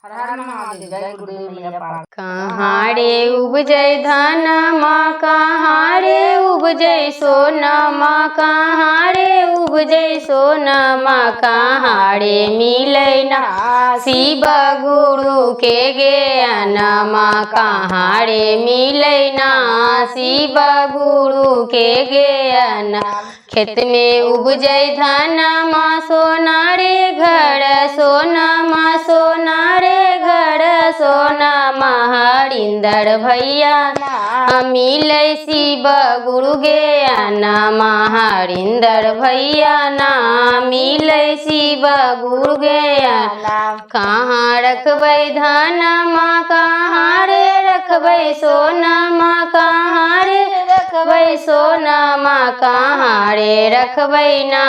हर हर महादेव। जय गुरुदेव मैया पार्वती। कहाँ रे उपजै धनमा, कहाँ रे उपजै सोनमा, कहाँ रे उपजै सोनमा, कहाँ रे मिलैना शिव गुरु के ज्ञानमा, कहाँ रे मिलैना शिव गुरु के ज्ञान। खेत में उपजै धनमा सोना रे घर सोनमा, सोना रे घर सोनमा, हरिंदर भैया मिलै शिव गुरु ज्ञानमा, हरिंदर भैया ना मिलै शिव गुरु ज्ञानमा। कहाँ रखबै धनमा, कहाँ रे रखबै सोनमा, कहाँ रे रखबै सोनमा, कहाँ रे रखबै ना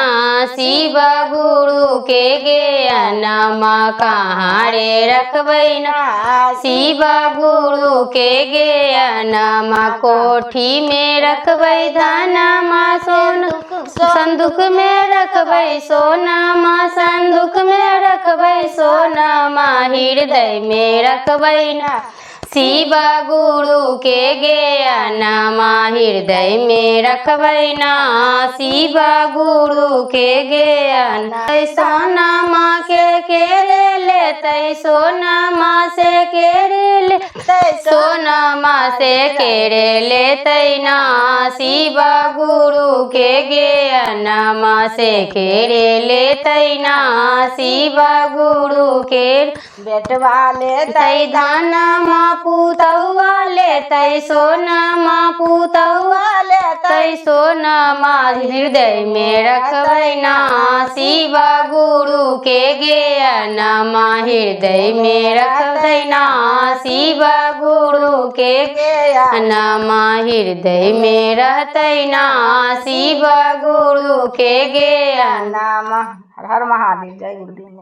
शिव गुरु के ज्ञानमा, कहाँ रे रखबै ना शिव गुरु के ज्ञानमा। कोठी में रखबै धनमा सोना, संदूक में रखबै सोनमा, संदूक में रखबै सोनमा, हृदय में रखबै ना शिव गुरु के ज्ञानमा, हृदय में रखबै ना शिव गुरु के ज्ञान। सोनमा के केरे लेतै सोनमा से केरे लेतै, सोनमा से केरे लेतै ना शिव गुरु के ज्ञानमा, से केरे लेतै ना शिव गुरु के। बेटवा लेतै धनमा, पुतौआ लेतै सोनमा, पुतौआ लेतै सोनमा, हृदय में रखबै ना शिव गुरु के ज्ञानमा, हृदय में रखबै ना शिव गुरु के ज्ञानमा, हृदय में रहतै ना शिव गुरु के ज्ञानमा। हर हर महादेव। जय गुरुदेव।